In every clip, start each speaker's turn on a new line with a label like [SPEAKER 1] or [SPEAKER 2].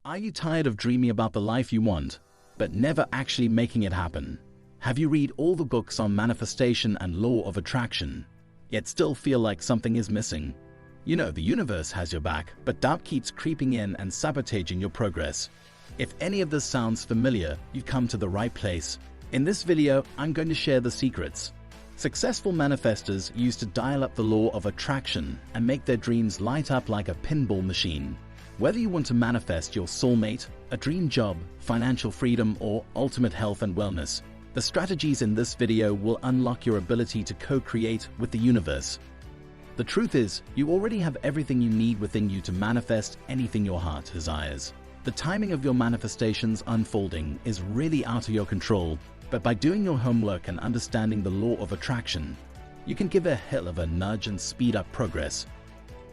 [SPEAKER 1] Are you tired of dreaming about the life you want, but never actually making it happen? Have you read all the books on manifestation and law of attraction, yet still feel like something is missing? You know the universe has your back, but doubt keeps creeping in and sabotaging your progress. If any of this sounds familiar, you've come to the right place. In this video, I'm going to share the secrets successful manifestors use to dial up the law of attraction and make their dreams light up like a pinball machine. Whether you want to manifest your soulmate, a dream job, financial freedom, or ultimate health and wellness, the strategies in this video will unlock your ability to co-create with the universe. The truth is, you already have everything you need within you to manifest anything your heart desires. The timing of your manifestations unfolding is really out of your control, but by doing your homework and understanding the law of attraction, you can give a hell of a nudge and speed up progress.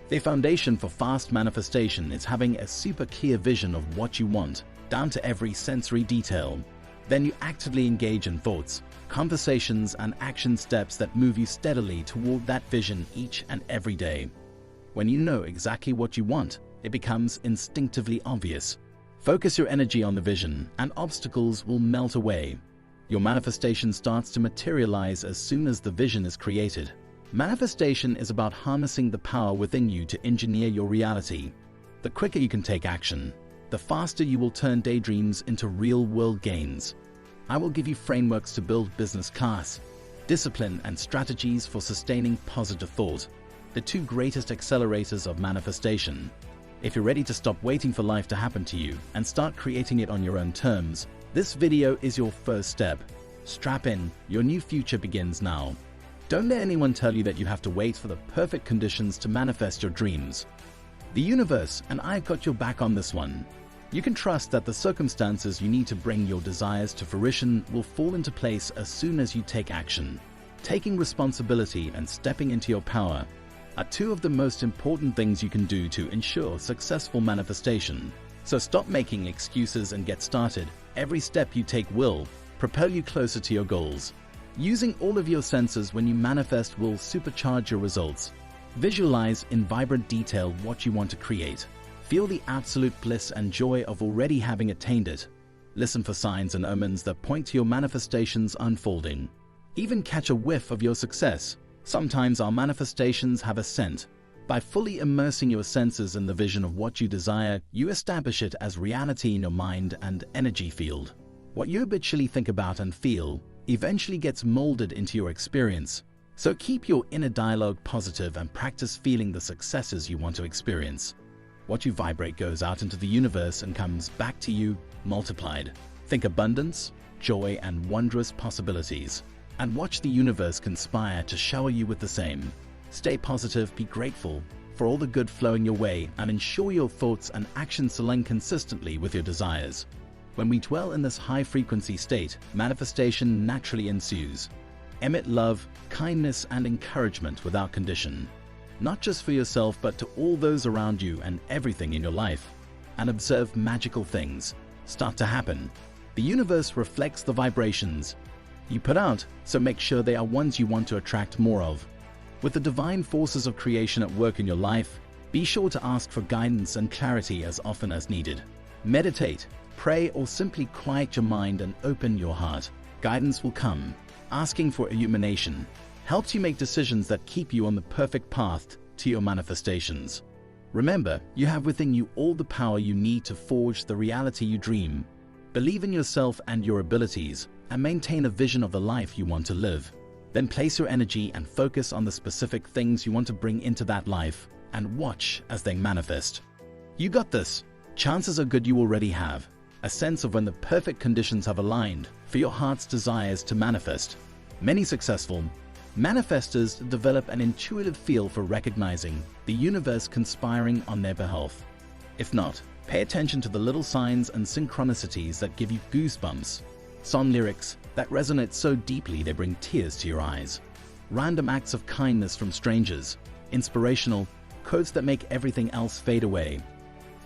[SPEAKER 1] The foundation for fast manifestation is having a super clear vision of what you want, down to every sensory detail. Then you actively engage in thoughts, conversations, and action steps that move you steadily toward that vision each and every day. When you know exactly what you want, it becomes instinctively obvious. Focus your energy on the vision, and obstacles will melt away. Your manifestation starts to materialize as soon as the vision is created. Manifestation is about harnessing the power within you to engineer your reality. The quicker you can take action, the faster you will turn daydreams into real-world gains. I will give you frameworks to build business class, discipline, and strategies for sustaining positive thought, the two greatest accelerators of manifestation. If you're ready to stop waiting for life to happen to you and start creating it on your own terms, this video is your first step. Strap in, your new future begins now. Don't let anyone tell you that you have to wait for the perfect conditions to manifest your dreams. The universe and I've got your back on this one. You can trust that the circumstances you need to bring your desires to fruition will fall into place as soon as you take action. Taking responsibility and stepping into your power are two of the most important things you can do to ensure successful manifestation. So stop making excuses and get started. Every step you take will propel you closer to your goals. Using all of your senses when you manifest will supercharge your results. Visualize in vibrant detail what you want to create. Feel the absolute bliss and joy of already having attained it. Listen for signs and omens that point to your manifestations unfolding. Even catch a whiff of your success. Sometimes our manifestations have a scent. By fully immersing your senses in the vision of what you desire, you establish it as reality in your mind and energy field. What you habitually think about and feel eventually gets molded into your experience. So keep your inner dialogue positive and practice feeling the successes you want to experience. What you vibrate goes out into the universe and comes back to you multiplied. Think abundance, joy, and wondrous possibilities, and watch the universe conspire to shower you with the same. Stay positive, be grateful for all the good flowing your way, and ensure your thoughts and actions align consistently with your desires. When we dwell in this high-frequency state, manifestation naturally ensues. Emit love, kindness, and encouragement without condition, not just for yourself but to all those around you and everything in your life. And observe magical things start to happen. The universe reflects the vibrations you put out, so make sure they are ones you want to attract more of. With the divine forces of creation at work in your life, be sure to ask for guidance and clarity as often as needed. Meditate, pray, or simply quiet your mind and open your heart. Guidance will come. Asking for illumination helps you make decisions that keep you on the perfect path to your manifestations. Remember, you have within you all the power you need to forge the reality you dream. Believe in yourself and your abilities, and maintain a vision of the life you want to live. Then place your energy and focus on the specific things you want to bring into that life, and watch as they manifest. You got this. Chances are good you already have a sense of when the perfect conditions have aligned for your heart's desires to manifest. Many successful manifestors develop an intuitive feel for recognizing the universe conspiring on their behalf. If not, pay attention to the little signs and synchronicities that give you goosebumps. Song lyrics that resonate so deeply they bring tears to your eyes. Random acts of kindness from strangers. Inspirational quotes that make everything else fade away.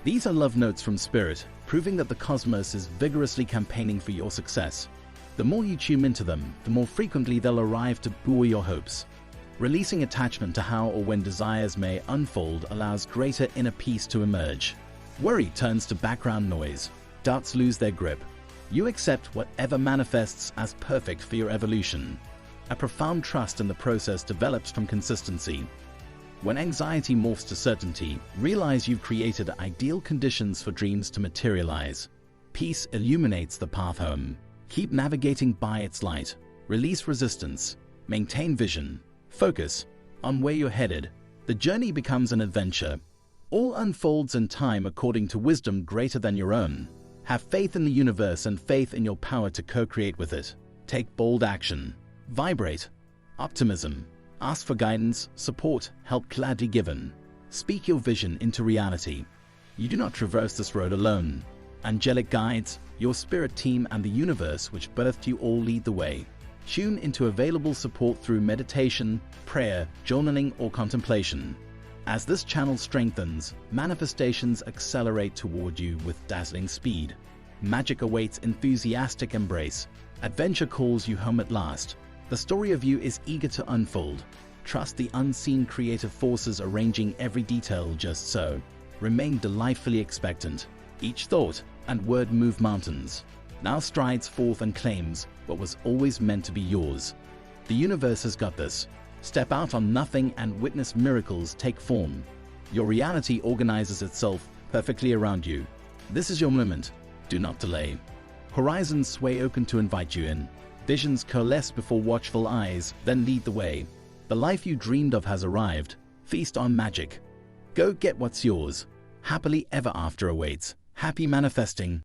[SPEAKER 1] These are love notes from spirit, proving that the cosmos is vigorously campaigning for your success. The more you tune into them, the more frequently they'll arrive to buoy your hopes. Releasing attachment to how or when desires may unfold allows greater inner peace to emerge. Worry turns to background noise. Doubts lose their grip. You accept whatever manifests as perfect for your evolution. A profound trust in the process develops from consistency. When anxiety morphs to certainty, realize you've created ideal conditions for dreams to materialize. Peace illuminates the path home. Keep navigating by its light. Release resistance. Maintain vision. Focus on where you're headed. The journey becomes an adventure. All unfolds in time according to wisdom greater than your own. Have faith in the universe and faith in your power to co-create with it. Take bold action. Vibrate. Optimism. Ask for guidance, support, help gladly given. Speak your vision into reality. You do not traverse this road alone. Angelic guides, your spirit team and the universe which birthed you all lead the way. Tune into available support through meditation, prayer, journaling or contemplation. As this channel strengthens, manifestations accelerate toward you with dazzling speed. Magic awaits enthusiastic embrace. Adventure calls you home at last. The story of you is eager to unfold. Trust the unseen creative forces arranging every detail just so. Remain delightfully expectant. Each thought and word move mountains. Now strides forth and claims what was always meant to be yours. The universe has got this. Step out on nothing and witness miracles take form. Your reality organizes itself perfectly around you. This is your moment. Do not delay. Horizons sway open to invite you in. Visions coalesce before watchful eyes, then lead the way. The life you dreamed of has arrived. Feast on magic. Go get what's yours. Happily ever after awaits. Happy manifesting.